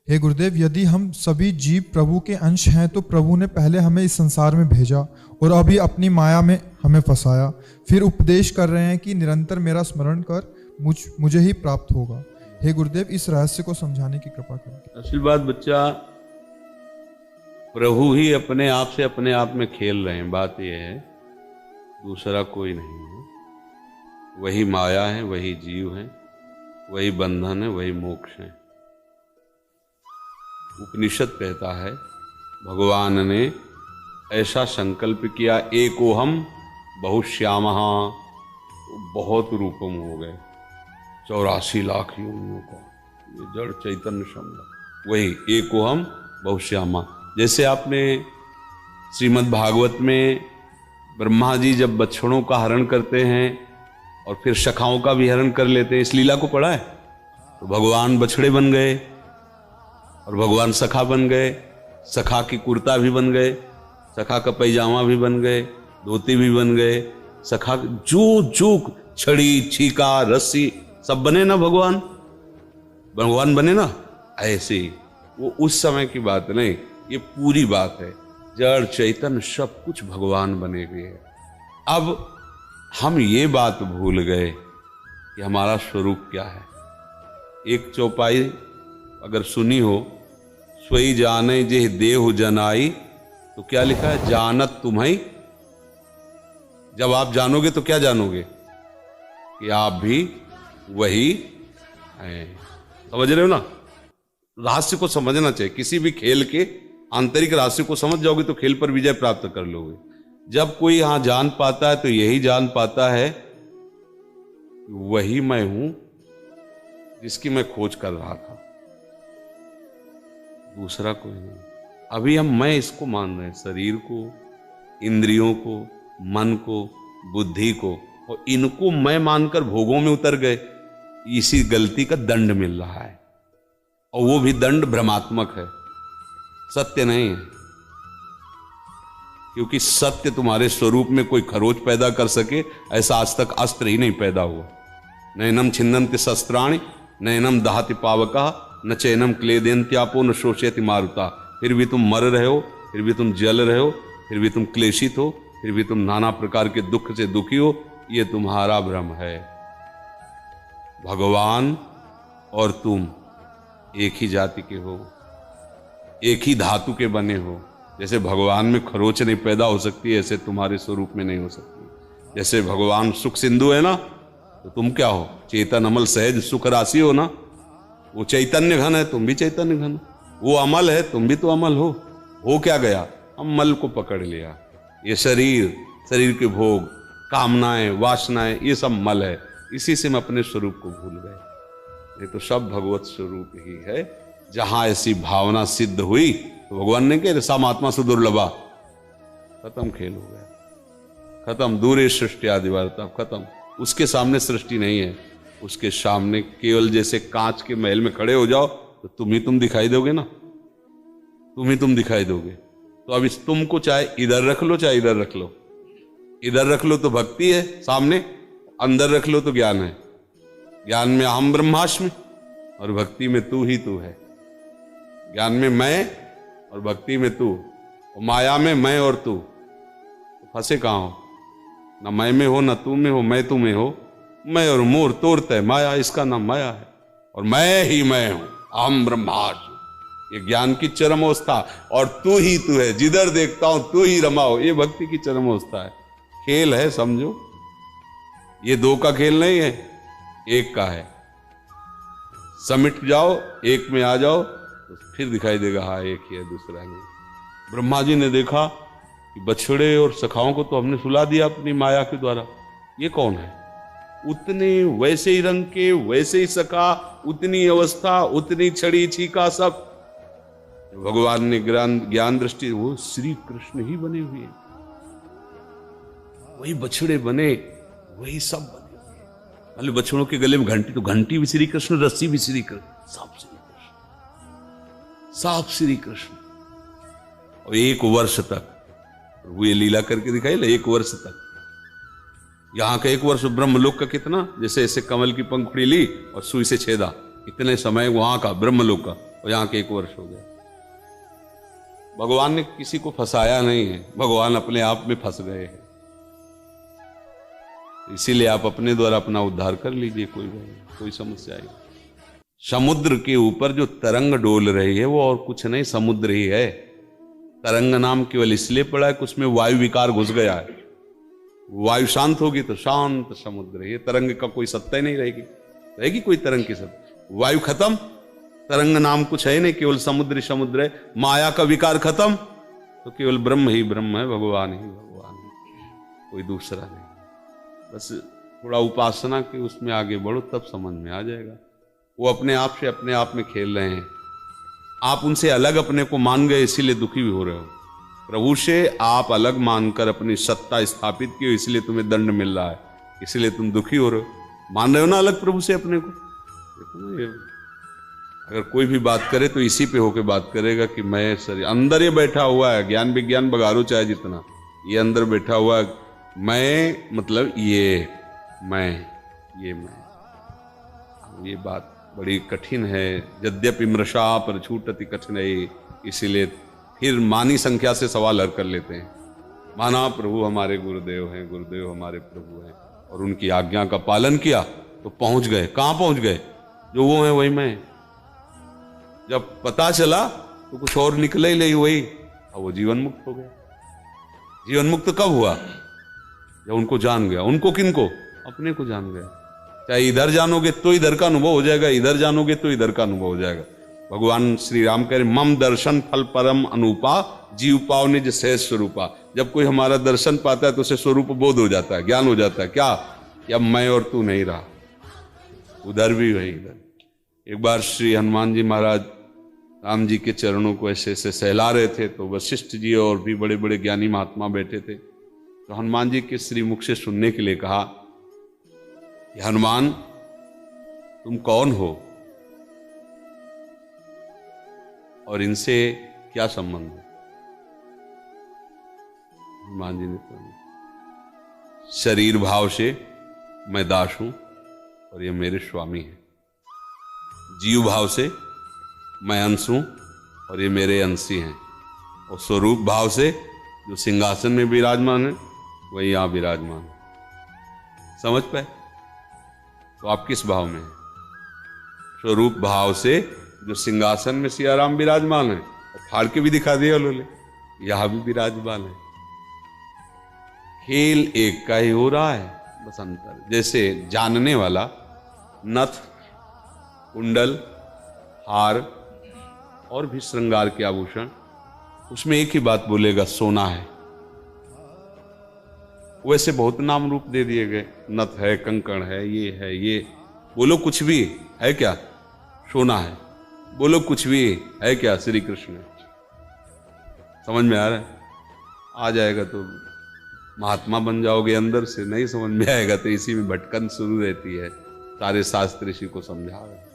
हे गुरुदेव, यदि हम सभी जीव प्रभु के अंश हैं तो प्रभु ने पहले हमें इस संसार में भेजा और अभी अपनी माया में हमें फंसाया, फिर उपदेश कर रहे हैं कि निरंतर मेरा स्मरण कर मुझे ही प्राप्त होगा। हे गुरुदेव, इस रहस्य को समझाने की कृपा करें। असल बात बच्चा, प्रभु ही अपने आप में खेल रहे हैं। बात यह है, दूसरा कोई नहीं है। वही माया है, वही जीव है, वही बंधन है, वही मोक्ष है। उपनिषद कहता है भगवान ने ऐसा संकल्प किया, एकोहम बहुश्यामः, बहुत रूपम हो गए, 84 लाख योनियों का ये जड़ चैतन्य शब्द, वही एकोहम बहुश्यामा। जैसे आपने श्रीमद् भागवत में ब्रह्मा जी जब बछड़ों का हरण करते हैं और फिर सखाओं का भी हरण कर लेते हैं, इस लीला को पढ़ा है। तो भगवान बछड़े बन गए और भगवान सखा बन गए, सखा की कुर्ता भी बन गए, सखा का पैजामा भी बन गए, धोती भी बन गए, सखा जो छड़ी छीका रस्सी सब बने ना, भगवान बने ना। ऐसे वो उस समय की बात नहीं, ये पूरी बात है। जड़ चैतन्य सब कुछ भगवान बने हुए हैं। अब हम ये बात भूल गए कि हमारा स्वरूप क्या है। एक चौपाई अगर सुनी हो, सोई जाने जे देहु जनाई, तो क्या लिखा है, जानत तुम्हें। जब आप जानोगे तो क्या जानोगे, कि आप भी वही हैं। समझ रहे हो ना? रहस्य को समझना चाहिए। किसी भी खेल के आंतरिक रहस्य को समझ जाओगे तो खेल पर विजय प्राप्त कर लोगे। जब कोई यहां जान पाता है तो यही जान पाता है वही मैं हूं जिसकी मैं खोज कर रहा था, दूसरा कोई नहीं। अभी हम मैं इसको मान रहे हैं, शरीर को, इंद्रियों को, मन को, बुद्धि को, और इनको मैं मानकर भोगों में उतर गए। इसी गलती का दंड मिल रहा है, और वो भी दंड भ्रमात्मक है, सत्य नहीं है। क्योंकि सत्य तुम्हारे स्वरूप में कोई खरोच पैदा कर सके ऐसा आज तक अस्त्र ही नहीं पैदा हुआ। नैनम छिन्नन्ति शस्त्राणि नैनम दहति पावका न चैनम क्लेदयन्त्यापो न शोषयति मारुता। फिर भी तुम मर रहे हो, फिर भी तुम जल रहे हो, फिर भी तुम क्लेशित हो, फिर भी तुम नाना प्रकार के दुख से दुखी हो। ये तुम्हारा भ्रम है। भगवान और तुम एक ही जाति के हो, एक ही धातु के बने हो। जैसे भगवान में खरोच नहीं पैदा हो सकती, ऐसे तुम्हारे स्वरूप में नहीं हो सकती। जैसे भगवान सुख सिंधु है ना, तो तुम क्या हो, चेतन अमल सहज सुख राशि हो ना। वो चैतन्य घन है, तुम भी चैतन्य घन। वो अमल है, तुम भी तो अमल हो। हो क्या गया, हम मल को पकड़ लिया। ये शरीर के भोग, कामनाएं, वासनाएं, ये सब मल है। इसी से हम अपने स्वरूप को भूल गए। ये तो सब भगवत स्वरूप ही है। जहां ऐसी भावना सिद्ध हुई तो भगवान ने कहा सामात्मा सुदुर्लभा, खत्म खेल हो गया, खत्म। दूरे सृष्टि आदि वार्ता खत्म। उसके सामने सृष्टि नहीं है। उसके सामने केवल जैसे कांच के महल में खड़े हो जाओ तो तुम दिखाई दोगे ना, तुम दिखाई दोगे। तो अब इस तुम को चाहे इधर रख लो चाहे इधर रख लो। इधर रख लो तो भक्ति है सामने, अंदर रख लो तो ज्ञान है। ज्ञान में अहम ब्रह्मास्मि और भक्ति में तू ही तू है। ज्ञान में मैं और भक्ति में तू, और माया में मैं और तू। तो फंसे कहाँ हो, ना मैं में हो ना तू में हो, मैं तू में हो। मैं और मोर तोड़ते माया, इसका नाम माया है। और मैं ही मैं हूं, अहम ब्रह्मास्मि, ये ज्ञान की चरम अवस्था। और तू ही तू है, जिधर देखता हूं तू ही रमा हो, ये भक्ति की चरम अवस्था है। खेल है, समझो। ये दो का खेल नहीं है, एक का है। समिट जाओ, एक में आ जाओ तो फिर दिखाई देगा हाँ एक ही है, दूसरा नहीं। ब्रह्मा जी ने देखा कि बछड़े और सखाओं को तो हमने सुला दिया अपनी माया के द्वारा, ये कौन है? उतने वैसे ही रंग के, वैसे ही सखा, उतनी अवस्था, उतनी छड़ी छीका सब। भगवान ने ज्ञान दृष्टि, वो श्री कृष्ण ही बने हुए, वही बछड़े बने, वही सब बने। मतलब बछड़ों के गले में घंटी, तो घंटी भी श्री कृष्ण, रस्सी भी श्री कृष्ण, साफ श्री कृष्ण। और 1 वर्ष तक वो ये लीला करके दिखाई ले। 1 वर्ष तक, यहां का 1 वर्ष ब्रह्मलोक का कितना, जैसे ऐसे कमल की पंखुड़ी ली और सुई से छेदा, इतने समय वहां का ब्रह्मलोक का और यहाँ के 1 वर्ष हो गया। भगवान ने किसी को फंसाया नहीं है, भगवान अपने आप में फंस गए हैं। इसीलिए आप अपने द्वारा अपना उद्धार कर लीजिए, कोई समस्या नहीं। समुद्र के ऊपर जो तरंग डोल रही है वो और कुछ नहीं, समुद्र ही है। तरंग नाम केवल इसलिए पड़ा है कि उसमें वायु विकार घुस गया है। वायु शांत होगी तो शांत समुद्र है। ये तरंग का कोई सत्ता ही नहीं रहेगी कोई तरंग की सत्ता। वायु खत्म, तरंग नाम कुछ है नहीं, केवल समुद्र ही समुद्र है। माया का विकार खत्म तो केवल ब्रह्म ही ब्रह्म है, भगवान ही भगवान है, कोई दूसरा नहीं। बस थोड़ा उपासना के उसमें आगे बढ़ो, तब समझ में आ जाएगा। वो अपने आप से अपने आप में खेल रहे हैं, आप उनसे अलग अपने को मान गए, इसीलिए दुखी भी हो रहे हो। प्रभु से आप अलग मानकर अपनी सत्ता स्थापित की हो, इसलिए तुम्हें दंड मिल रहा है, इसलिए तुम दुखी हो रहे हो। मान रहे हो ना अलग प्रभु से अपने को। देखो ना, ये अगर कोई भी बात करे तो इसी पे होके बात करेगा कि मैं शरीर, अंदर ये बैठा हुआ है, ज्ञान विज्ञान बगारो चाहे जितना, ये अंदर बैठा हुआ है मैं, मतलब ये बात बड़ी कठिन है। यद्यपि मृषा पर छूटति कठिन है, इसीलिए फिर मानी संख्या से सवाल हल कर लेते हैं। माना प्रभु हमारे गुरुदेव हैं, गुरुदेव हमारे प्रभु हैं, और उनकी आज्ञा का पालन किया तो पहुंच गए। कहाँ पहुंच गए? जो वो है वही मैं। जब पता चला तो कुछ और निकले ही नहीं वही, और वो जीवन मुक्त हो गया। जीवन मुक्त कब हुआ? जब उनको जान गया। उनको किनको? अपने को जान गया। चाहे इधर जानोगे तो इधर का अनुभव हो जाएगा, इधर जानोगे तो इधर का अनुभव हो जाएगा। भगवान श्री राम कह रहे मम दर्शन फल परम अनुपा, जीव पाव निज सहज स्वरूपा। जब कोई हमारा दर्शन पाता है तो उसे स्वरूप बोध हो जाता है, ज्ञान हो जाता है। क्या? अब मैं और तू नहीं रहा, उधर भी वही इधर। एक बार श्री हनुमान जी महाराज राम जी के चरणों को ऐसे ऐसे सहला रहे थे, तो वशिष्ठ जी और भी बड़े बड़े ज्ञानी महात्मा बैठे थे। तो हनुमान जी के श्री मुख से सुनने के लिए कहा, हनुमान तुम कौन हो और इनसे क्या संबंध है? हनुमान जी ने कहा, शरीर भाव से मैं दास हूं और ये मेरे स्वामी हैं। जीव भाव से मैं अंश हूं और ये मेरे अंशी हैं। और स्वरूप भाव से जो सिंहासन में विराजमान है वही यहां विराजमान है। समझ पाए? तो आप किस भाव में हैं? स्वरूप भाव से जो सिंहासन में सियाराम विराजमान है, और फाड़ के भी दिखा दिया उन्होंने, यहां भी विराजमान है। खेल एक का ही हो रहा है, बस अंतर। जैसे जानने वाला नथ, कुंडल, हार और भी श्रृंगार के आभूषण, उसमें एक ही बात बोलेगा, सोना है। वैसे बहुत नाम रूप दे दिए गए, नथ है, कंकण है, ये बोलो कुछ भी है क्या? सोना है। बोलो कुछ भी है क्या? श्री कृष्ण। समझ में आ रहा है? आ जाएगा तो महात्मा बन जाओगे अंदर से, नहीं समझ में आएगा तो इसी में भटकन शुरू रहती है। सारे शास्त्र इसी को समझा रहे हैं।